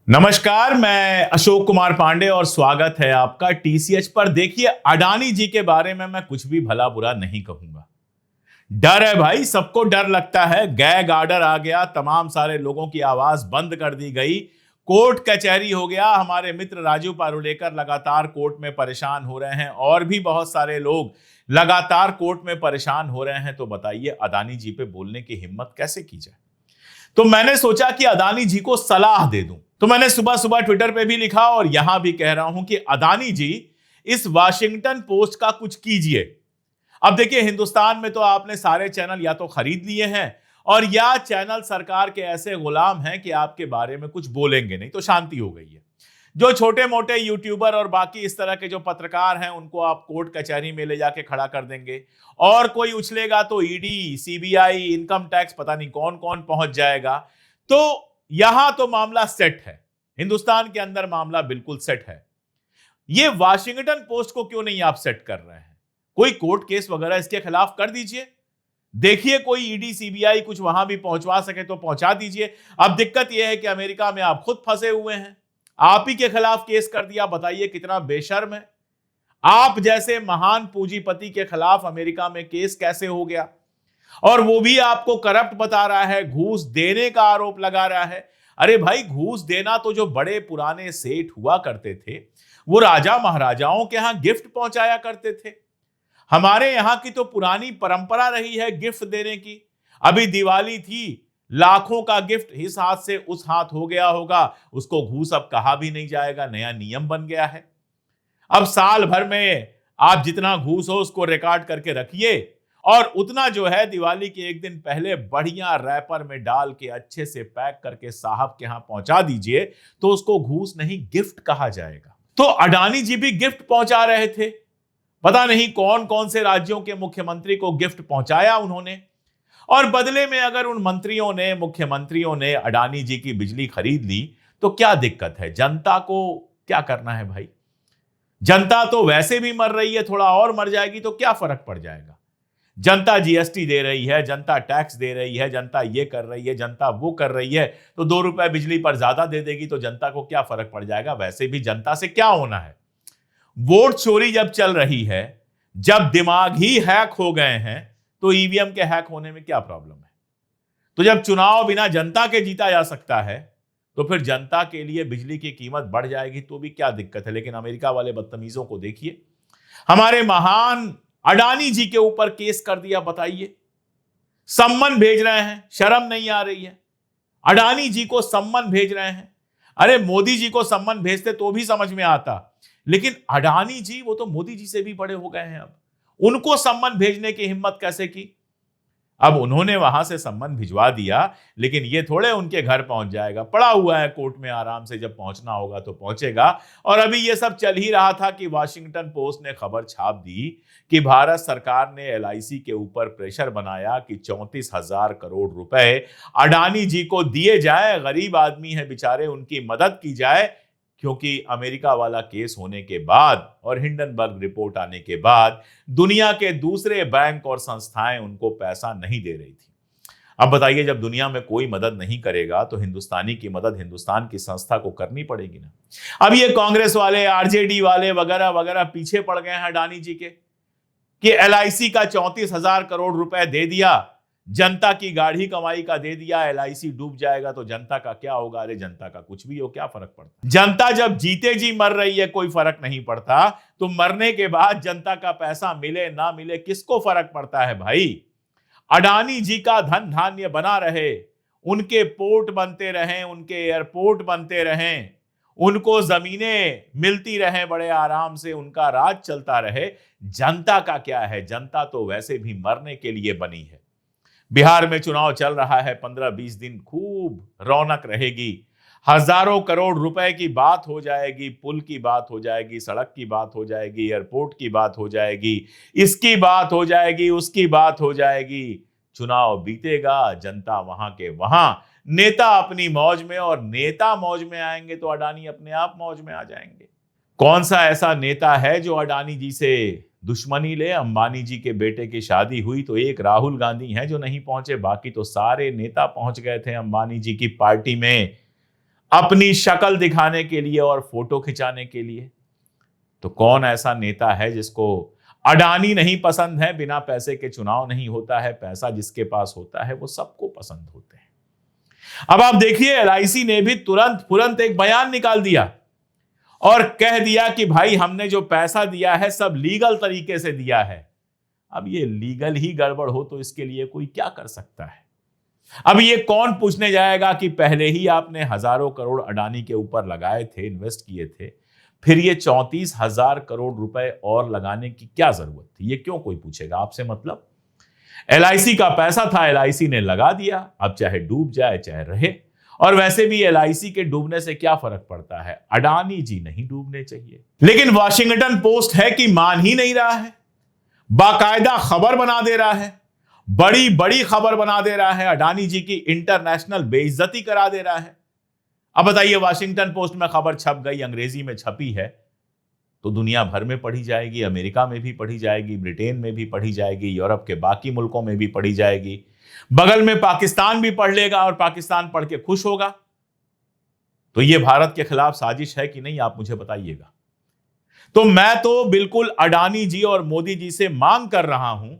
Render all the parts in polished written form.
नमस्कार, मैं अशोक कुमार पांडे और स्वागत है आपका टीसीएच पर। देखिए, अडानी जी के बारे में मैं कुछ भी भला बुरा नहीं कहूंगा। डर है भाई, सबको डर लगता है। गैग ऑर्डर आ गया, तमाम सारे लोगों की आवाज बंद कर दी गई, कोर्ट कचहरी हो गया। हमारे मित्र राजू पारुलेकर लगातार कोर्ट में परेशान हो रहे हैं और भी बहुत सारे लोग लगातार कोर्ट में परेशान हो रहे हैं। तो बताइए, अडानी जी पे बोलने की हिम्मत कैसे की जाए? तो मैंने सोचा कि अडानी जी को सलाह दे दूं। तो मैंने सुबह सुबह ट्विटर पे भी लिखा और यहां भी कह रहा हूं कि अडानी जी, इस वाशिंगटन पोस्ट का कुछ कीजिए। अब देखिए, हिंदुस्तान में तो आपने सारे चैनल या तो खरीद लिए हैं और या चैनल सरकार के ऐसे गुलाम हैं कि आपके बारे में कुछ बोलेंगे नहीं, तो शांति हो गई है। जो छोटे मोटे यूट्यूबर और बाकी इस तरह के जो पत्रकार हैं, उनको आप कोर्ट कचहरी में ले जाके खड़ा कर देंगे और कोई उछलेगा तो ईडी, सीबीआई, इनकम टैक्स, पता नहीं कौन कौन पहुंच जाएगा। तो यहां तो मामला सेट है, हिंदुस्तान के अंदर मामला बिल्कुल सेट है। ये वाशिंगटन पोस्ट को क्यों नहीं आप सेट कर रहे हैं? कोई कोर्ट केस वगैरह इसके खिलाफ कर दीजिए। देखिए, कोई ईडी सीबीआई कुछ वहां भी पहुंचवा सके तो पहुंचा दीजिए। अब दिक्कत यह है कि अमेरिका में आप खुद फंसे हुए हैं, आप ही के खिलाफ केस कर दिया। बताइए कितना बेशर्म है। आप जैसे महान पूंजीपति के खिलाफ अमेरिका में केस कैसे हो गया? और वो भी आपको करप्ट बता रहा है, घूस देने का आरोप लगा रहा है। अरे भाई, घूस देना तो जो बड़े पुराने सेठ हुआ करते थे, वो राजा महाराजाओं के यहां गिफ्ट पहुंचाया करते थे। हमारे यहां की तो पुरानी परंपरा रही है गिफ्ट देने की। अभी दिवाली थी, लाखों का गिफ्ट इस हाथ से उस हाथ हो गया होगा, उसको घूस अब कहा भी नहीं जाएगा, नया नियम बन गया है। अब साल भर में आप जितना घूस हो उसको रिकॉर्ड करके रखिए और उतना जो है दिवाली के एक दिन पहले बढ़िया रैपर में डाल के अच्छे से पैक करके साहब के यहां पहुंचा दीजिए, तो उसको घूस नहीं गिफ्ट कहा जाएगा। तो अडानी जी भी गिफ्ट पहुंचा रहे थे। पता नहीं कौन कौन से राज्यों के मुख्यमंत्री को गिफ्ट पहुंचाया उन्होंने, और बदले में अगर उन मंत्रियों ने, मुख्यमंत्रियों ने अडानी जी की बिजली खरीद ली तो क्या दिक्कत है? जनता को क्या करना है भाई? जनता तो वैसे भी मर रही है, थोड़ा और मर जाएगी तो क्या फर्क पड़ जाएगा? जनता जीएसटी दे रही है, जनता टैक्स दे रही है, जनता ये कर रही है, जनता वो कर रही है, तो 2 रुपए बिजली पर ज्यादा दे देगी तो जनता को क्या फर्क पड़ जाएगा? वैसे भी जनता से क्या होना है? वोट चोरी जब चल रही है, जब दिमाग ही हैक हो गए हैं, तो ईवीएम के हैक होने में क्या प्रॉब्लम है? तो जब चुनाव बिना जनता के जीता जा सकता है, तो फिर जनता के लिए बिजली की कीमत बढ़ जाएगी तो भी क्या दिक्कत है? लेकिन अमेरिका वाले बदतमीजों को देखिए, हमारे महान अडानी जी के ऊपर केस कर दिया। बताइए, सम्मन भेज रहे हैं, शर्म नहीं आ रही है? अडानी जी को सम्मन भेज रहे हैं। अरे मोदी जी को सम्मन भेजते तो भी समझ में आता, लेकिन अडानी जी, वो तो मोदी जी से भी बड़े हो गए हैं, अब उनको सम्मन भेजने की हिम्मत कैसे की? अब उन्होंने वहां से सम्मन भिजवा दिया, लेकिन ये थोड़े उनके घर पहुंच जाएगा, पड़ा हुआ है कोर्ट में, आराम से जब पहुंचना होगा तो पहुंचेगा। और अभी ये सब चल ही रहा था कि वाशिंगटन पोस्ट ने खबर छाप दी कि भारत सरकार ने एलआईसी के ऊपर प्रेशर बनाया कि 34,000 करोड़ रुपए अडानी जी को दिए जाए। गरीब आदमी है बेचारे, उनकी मदद की जाए, क्योंकि अमेरिका वाला केस होने के बाद और हिंडनबर्ग रिपोर्ट आने के बाद दुनिया के दूसरे बैंक और संस्थाएं उनको पैसा नहीं दे रही थी। अब बताइए, जब दुनिया में कोई मदद नहीं करेगा तो हिंदुस्तानी की मदद हिंदुस्तान की संस्था को करनी पड़ेगी ना। अब ये कांग्रेस वाले, आरजेडी वाले वगैरह वगैरह पीछे पड़ गए हैं अडानी जी के कि एलआईसी का 34,000 करोड़ रुपए दे दिया, जनता की गाढ़ी कमाई का दे दिया, एलआईसी डूब जाएगा तो जनता का क्या होगा? अरे जनता का कुछ भी हो, क्या फर्क पड़ता? जनता जब जीते जी मर रही है कोई फर्क नहीं पड़ता, तो मरने के बाद जनता का पैसा मिले ना मिले किसको फर्क पड़ता है भाई? अडानी जी का धन धान्य बना रहे, उनके पोर्ट बनते रहें, उनके एयरपोर्ट बनते रहें, उनको जमीनें मिलती रहें बड़े आराम से, उनका राज चलता रहे। जनता का क्या है? जनता तो वैसे भी मरने के लिए बनी है। बिहार में चुनाव चल रहा है, 15-20 दिन खूब रौनक रहेगी, हजारों करोड़ रुपए की बात हो जाएगी, पुल की बात हो जाएगी, सड़क की बात हो जाएगी, एयरपोर्ट की बात हो जाएगी, इसकी बात हो जाएगी, उसकी बात हो जाएगी। चुनाव बीतेगा, जनता वहां के वहां, नेता अपनी मौज में, और नेता मौज में आएंगे तो अडानी अपने आप मौज में आ जाएंगे। कौन सा ऐसा नेता है जो अडानी जी से दुश्मनी ले? अंबानी जी के बेटे की शादी हुई तो एक राहुल गांधी हैं जो नहीं पहुंचे, बाकी तो सारे नेता पहुंच गए थे अंबानी जी की पार्टी में। अपनी शक्ल दिखाने के लिए और फोटो खिंचाने के लिए। तो कौन ऐसा नेता है जिसको अडानी नहीं पसंद है? बिना पैसे के चुनाव नहीं होता है, पैसा जिसके पास होता है वो सबको पसंद होते हैं। अब आप देखिए, एलआईसी ने भी तुरंत एक बयान निकाल दिया और कह दिया कि भाई हमने जो पैसा दिया है सब लीगल तरीके से दिया है। अब ये लीगल ही गड़बड़ हो तो इसके लिए कोई क्या कर सकता है? अब ये कौन पूछने जाएगा कि पहले ही आपने हजारों करोड़ अडानी के ऊपर लगाए थे, इन्वेस्ट किए थे, फिर ये 34,000 करोड़ रुपए और लगाने की क्या जरूरत थी? ये क्यों कोई पूछेगा आपसे? मतलब एलआईसी का पैसा था, एलआईसी ने लगा दिया, अब चाहे डूब जाए चाहे रहे। और वैसे भी एलआईसी के डूबने से क्या फर्क पड़ता है? अडानी जी नहीं डूबने चाहिए। लेकिन वॉशिंगटन पोस्ट है कि मान ही नहीं रहा है, बाकायदा खबर बना दे रहा है, बड़ी बड़ी खबर बना दे रहा है, अडानी जी की इंटरनेशनल बेइज्जती करा दे रहा है। अब बताइए, वॉशिंगटन पोस्ट में खबर छप गई, अंग्रेजी में छपी है, तो दुनिया भर में पढ़ी जाएगी, अमेरिका में भी पढ़ी जाएगी, ब्रिटेन में भी पढ़ी जाएगी, यूरोप के बाकी मुल्कों में भी पढ़ी जाएगी, बगल में पाकिस्तान भी पढ़ लेगा और पाकिस्तान पढ़ के खुश होगा। तो यह भारत के खिलाफ साजिश है कि नहीं, आप मुझे बताइएगा। तो मैं तो बिल्कुल अडानी जी और मोदी जी से मांग कर रहा हूं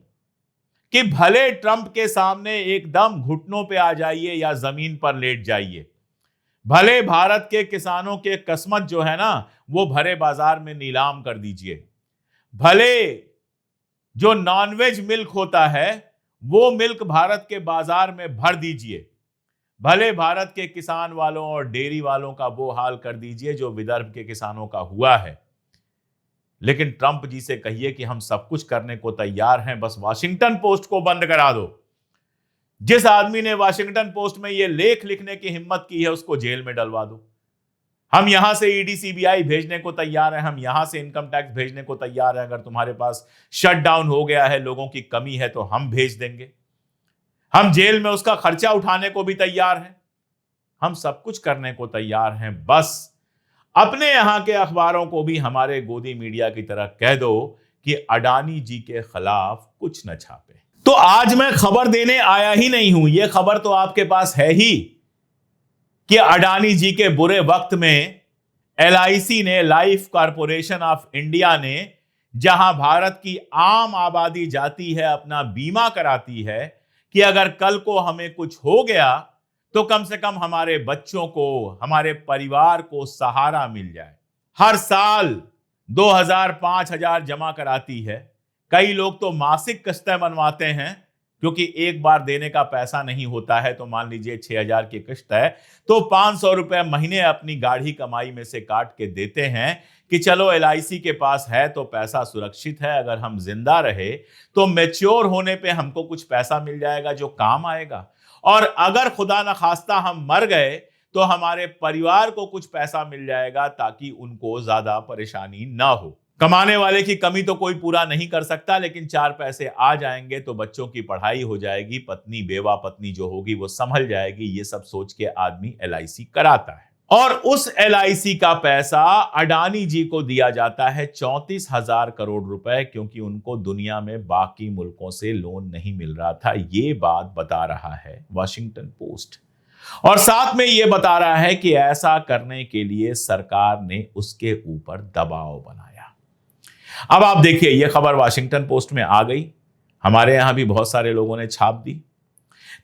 कि भले ट्रंप के सामने एकदम घुटनों पे आ जाइए या जमीन पर लेट जाइए, भले भारत के किसानों के किस्मत जो है ना वो भरे बाजार में नीलाम कर दीजिए, भले जो नॉनवेज मिल्क होता है वो मिल्क भारत के बाजार में भर दीजिए, भले भारत के किसान वालों और डेयरी वालों का वो हाल कर दीजिए जो विदर्भ के किसानों का हुआ है। लेकिन ट्रंप जी से कहिए कि हम सब कुछ करने को तैयार हैं, बस वॉशिंगटन पोस्ट को बंद करा दो। जिस आदमी ने वॉशिंगटन पोस्ट में यह लेख लिखने की हिम्मत की है उसको जेल में डलवा दो। हम यहां से ईडी सीबीआई भेजने को तैयार हैं, हम यहां से इनकम टैक्स भेजने को तैयार हैं। अगर तुम्हारे पास शटडाउन हो गया है, लोगों की कमी है, तो हम भेज देंगे। हम जेल में उसका खर्चा उठाने को भी तैयार हैं, हम सब कुछ करने को तैयार हैं। बस अपने यहां के अखबारों को भी हमारे गोदी मीडिया की तरह कह दो कि अडानी जी के खिलाफ कुछ न छापे। तो आज मैं खबर देने आया ही नहीं हूं, यह खबर तो आपके पास है ही कि अडानी जी के बुरे वक्त में एलआईसी ने, लाइफ कॉर्पोरेशन ऑफ इंडिया ने, जहां भारत की आम आबादी जाती है, अपना बीमा कराती है कि अगर कल को हमें कुछ हो गया तो कम से कम हमारे बच्चों को, हमारे परिवार को सहारा मिल जाए। हर साल 2,000-5,000 जमा कराती है। कई लोग तो मासिक किस्तें बनवाते हैं, क्योंकि एक बार देने का पैसा नहीं होता है। तो मान लीजिए 6,000 की किस्त है तो 500 रुपए महीने अपनी गाढ़ी कमाई में से काट के देते हैं कि चलो एलआईसी के पास है तो पैसा सुरक्षित है, अगर हम जिंदा रहे तो मैच्योर होने पे हमको कुछ पैसा मिल जाएगा जो काम आएगा, और अगर खुदा न खास्ता हम मर गए तो हमारे परिवार को कुछ पैसा मिल जाएगा ताकि उनको ज्यादा परेशानी ना हो। कमाने वाले की कमी तो कोई पूरा नहीं कर सकता, लेकिन 4 पैसे आ जाएंगे तो बच्चों की पढ़ाई हो जाएगी, पत्नी, बेवा पत्नी जो होगी वो संभल जाएगी। ये सब सोच के आदमी एलआईसी कराता है। और उस एलआईसी का पैसा अडानी जी को दिया जाता है 34,000 करोड़ रुपए, क्योंकि उनको दुनिया में बाकी मुल्कों से लोन नहीं मिल रहा था। ये बात बता रहा है वॉशिंगटन पोस्ट, और साथ में यह बता रहा है कि ऐसा करने के लिए सरकार ने उसके ऊपर दबाव बनाया। अब आप देखिए, यह खबर वॉशिंगटन पोस्ट में आ गई, हमारे यहां भी बहुत सारे लोगों ने छाप दी।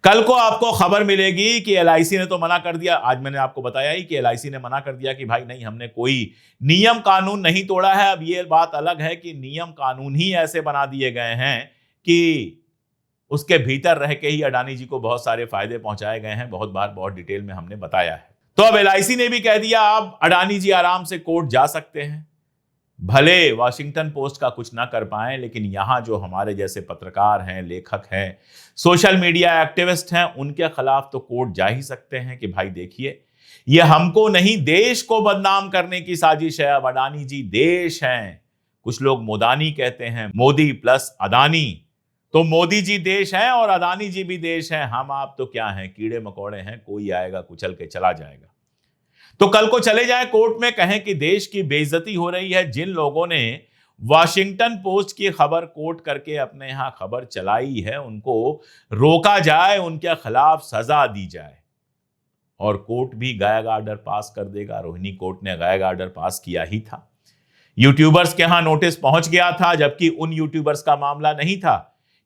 कल को आपको खबर मिलेगी कि एलआईसी ने तो मना कर दिया। आज मैंने आपको बताया ही कि एलआईसी ने मना कर दिया कि भाई नहीं, हमने कोई नियम कानून नहीं तोड़ा है। अब यह बात अलग है कि नियम कानून ही ऐसे बना दिए गए हैं कि उसके भीतर रह के ही अडानी जी को बहुत सारे फायदे पहुंचाए गए हैं। बहुत बार बहुत डिटेल में हमने बताया है। तो अब एलआईसी ने भी कह दिया अब अडानी जी आराम से कोर्ट जा सकते हैं। भले वॉशिंगटन पोस्ट का कुछ ना कर पाए, लेकिन यहां जो हमारे जैसे पत्रकार हैं, लेखक हैं, सोशल मीडिया एक्टिविस्ट हैं, उनके खिलाफ तो कोर्ट जा ही सकते हैं कि भाई देखिए, ये हमको नहीं देश को बदनाम करने की साजिश है। अब अडानी जी देश हैं, कुछ लोग मोदानी कहते हैं, मोदी प्लस अडानी। तो मोदी जी देश हैं और अडानी जी भी देश हैं। हम आप तो क्या हैं, कीड़े मकोड़े हैं, कोई आएगा कुचल के चला जाएगा। तो कल को चले जाए कोर्ट में, कहें कि देश की बेइज्जती हो रही है। जिन लोगों ने वॉशिंगटन पोस्ट की खबर कोट करके अपने यहां खबर चलाई है उनको रोका जाए, उनके खिलाफ सजा दी जाए। और कोर्ट भी गैग ऑर्डर पास कर देगा। रोहिणी कोर्ट ने गैग ऑर्डर पास किया ही था। यूट्यूबर्स के यहां नोटिस पहुंच गया था, जबकि उन यूट्यूबर्स का मामला नहीं था,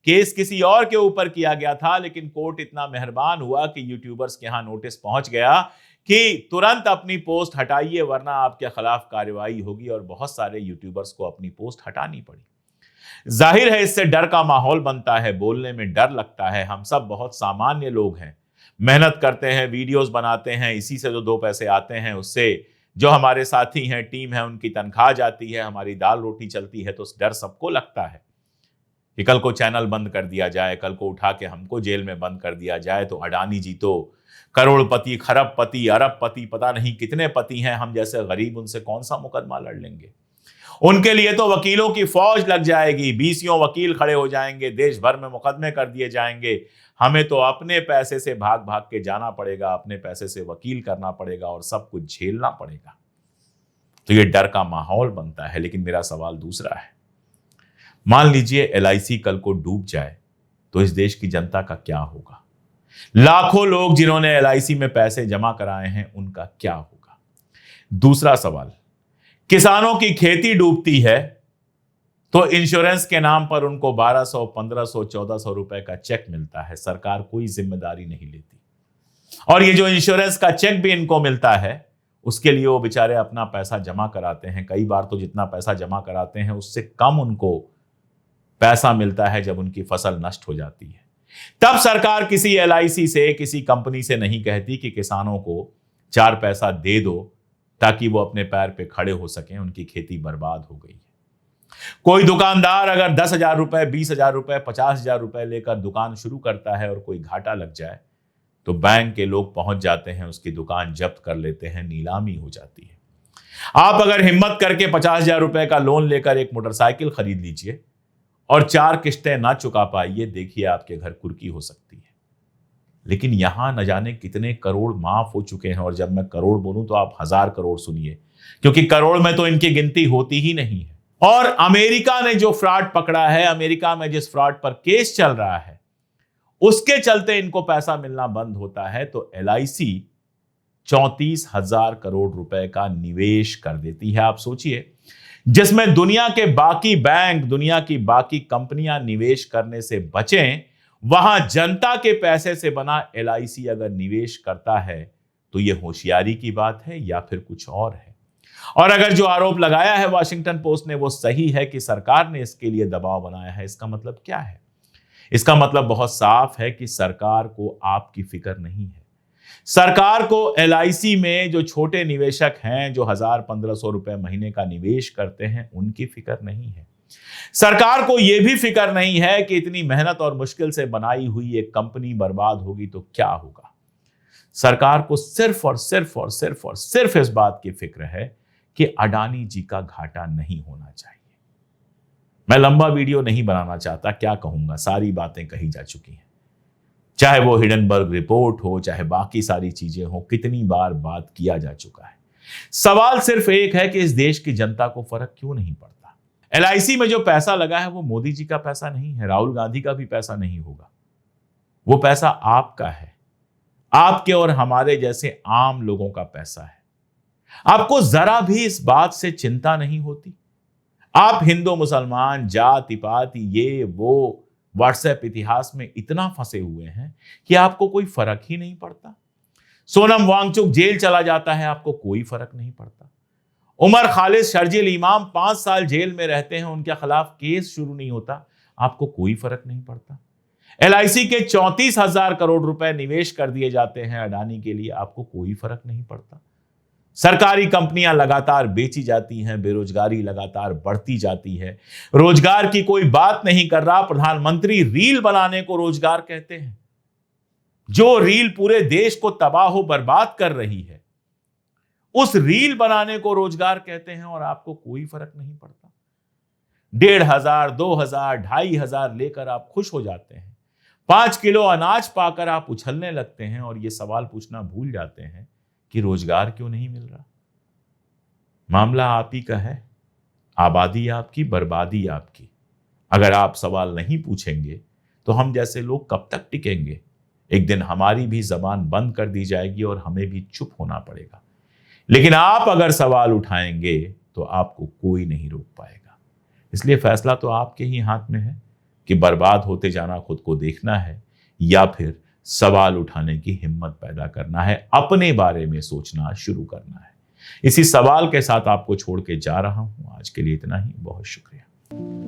केस किसी और के ऊपर किया गया था। लेकिन कोर्ट इतना मेहरबान हुआ कि यूट्यूबर्स के यहां नोटिस पहुंच गया कि तुरंत अपनी पोस्ट हटाइए वरना आपके खिलाफ कार्रवाई होगी, और बहुत सारे यूट्यूबर्स को अपनी पोस्ट हटानी पड़ी। जाहिर है इससे डर का माहौल बनता है, बोलने में डर लगता है। हम सब बहुत सामान्य लोग हैं, मेहनत करते हैं, वीडियोस बनाते हैं, इसी से जो दो पैसे आते हैं उससे जो हमारे साथी हैं, टीम है, उनकी तनख्वाह जाती है, हमारी दाल रोटी चलती है। तो डर सबको लगता है कि कल को चैनल बंद कर दिया जाए, कल को उठा के हमको जेल में बंद कर दिया जाए। तो अडानी जी तो करोड़पति, खरबपति, अरबपति, पता नहीं कितने पति हैं, हम जैसे गरीब उनसे कौन सा मुकदमा लड़ लेंगे। उनके लिए तो वकीलों की फौज लग जाएगी, 20 वकील खड़े हो जाएंगे, देश भर में मुकदमे कर दिए जाएंगे। हमें तो अपने पैसे से भाग भाग के जाना पड़ेगा, अपने पैसे से वकील करना पड़ेगा और सब कुछ झेलना पड़ेगा। तो ये डर का माहौल बनता है। लेकिन मेरा सवाल दूसरा है, मान लीजिए LIC कल को डूब जाए तो इस देश की जनता का क्या होगा? लाखों लोग जिन्होंने LIC में पैसे जमा कराए हैं उनका क्या होगा? दूसरा सवाल, किसानों की खेती डूबती है तो इंश्योरेंस के नाम पर उनको 1200, 1500, 1400 रुपए का चेक मिलता है, सरकार कोई जिम्मेदारी नहीं लेती। और ये जो इंश्योरेंस का चेक भी इनको मिलता है उसके लिए वो बेचारे अपना पैसा जमा कराते हैं। कई बार तो जितना पैसा जमा कराते हैं उससे कम उनको पैसा मिलता है जब उनकी फसल नष्ट हो जाती है। तब सरकार किसी LIC से, किसी कंपनी से नहीं कहती कि किसानों को 4 पैसा दे दो ताकि वो अपने पैर पे खड़े हो सकें, उनकी खेती बर्बाद हो गई है। कोई दुकानदार अगर 10,000 रुपए, 20,000 रुपए, 50,000 रुपए लेकर दुकान शुरू करता है और कोई घाटा लग जाए तो बैंक के लोग पहुंच जाते हैं, उसकी दुकान जब्त कर लेते हैं, नीलामी हो जाती है। आप अगर हिम्मत करके 50,000 रुपए का लोन लेकर एक मोटरसाइकिल खरीद लीजिए और 4 किस्तें ना चुका पाइए, देखिए आपके घर कुर्की हो सकती है। लेकिन यहां न जाने कितने करोड़ माफ हो चुके हैं, और जब मैं करोड़ बोलूं तो आप 1000 करोड़ सुनिए, क्योंकि करोड़ में तो इनकी गिनती होती ही नहीं है। और अमेरिका ने जो फ्रॉड पकड़ा है, अमेरिका में जिस फ्रॉड पर केस चल रहा है, उसके चलते इनको पैसा मिलना बंद होता है तो LIC 34,000 करोड़ रुपए का निवेश कर देती है। आप सोचिए, जिसमें दुनिया के बाकी बैंक, दुनिया की बाकी कंपनियां निवेश करने से बचें, वहां जनता के पैसे से बना LIC अगर निवेश करता है तो यह होशियारी की बात है या फिर कुछ और है। और अगर जो आरोप लगाया है वाशिंगटन पोस्ट ने वो सही है कि सरकार ने इसके लिए दबाव बनाया है, इसका मतलब क्या है? इसका मतलब बहुत साफ है कि सरकार को आपकी फिक्र नहीं है। सरकार को LIC में जो छोटे निवेशक हैं, जो 1,000-1,500 रुपए महीने का निवेश करते हैं, उनकी फिक्र नहीं है। सरकार को यह भी फिक्र नहीं है कि इतनी मेहनत और मुश्किल से बनाई हुई एक कंपनी बर्बाद होगी तो क्या होगा। सरकार को सिर्फ और सिर्फ और सिर्फ और सिर्फ इस बात की फिक्र है कि अडानी जी का घाटा नहीं होना चाहिए। मैं लंबा वीडियो नहीं बनाना चाहता, क्या कहूंगा, सारी बातें कही जा चुकी हैं। चाहे वो हिडनबर्ग रिपोर्ट हो, चाहे बाकी सारी चीजें हो, कितनी बार बात किया जा चुका है। सवाल सिर्फ एक है कि इस देश की जनता को फर्क क्यों नहीं पड़ता। LIC में जो पैसा लगा है वो मोदी जी का पैसा नहीं है, राहुल गांधी का भी पैसा नहीं होगा। वो पैसा आपका है, आपके और हमारे जैसे आम लोगों का पैसा है। आपको जरा भी इस बात से चिंता नहीं होती। आप हिंदू मुसलमान, जाति पाति, ये वो व्हाट्सएप इतिहास में इतना फंसे हुए हैं कि आपको कोई फर्क ही नहीं पड़ता। सोनम वांगचुक जेल चला जाता है, आपको कोई फर्क नहीं पड़ता। उमर खालिद शर्जील इमाम 5 साल जेल में रहते हैं, उनके खिलाफ केस शुरू नहीं होता, आपको कोई फर्क नहीं पड़ता। LIC के 34,000 करोड़ रुपए निवेश कर दिए जाते हैं अडानी के लिए, आपको कोई फर्क नहीं पड़ता। सरकारी कंपनियां लगातार बेची जाती हैं, बेरोजगारी लगातार बढ़ती जाती है, रोजगार की कोई बात नहीं कर रहा। प्रधानमंत्री रील बनाने को रोजगार कहते हैं, जो रील पूरे देश को तबाह बर्बाद कर रही है, उस रील बनाने को रोजगार कहते हैं, और आपको कोई फर्क नहीं पड़ता। 1,500, 2,000, 2,500 लेकर आप खुश हो जाते हैं। 5 किलो अनाज पाकर आप उछलने लगते हैं और यह सवाल पूछना भूल जाते हैं कि रोजगार क्यों नहीं मिल रहा। मामला आप ही का है, आबादी आपकी, बर्बादी आपकी। अगर आप सवाल नहीं पूछेंगे तो हम जैसे लोग कब तक टिकेंगे? एक दिन हमारी भी जबान बंद कर दी जाएगी और हमें भी चुप होना पड़ेगा। लेकिन आप अगर सवाल उठाएंगे तो आपको कोई नहीं रोक पाएगा। इसलिए फैसला तो आपके ही हाथ में है कि बर्बाद होते जाना खुद को देखना है या फिर सवाल उठाने की हिम्मत पैदा करना है, अपने बारे में सोचना शुरू करना है। इसी सवाल के साथ आपको छोड़ के जा रहा हूं। आज के लिए इतना ही। बहुत शुक्रिया।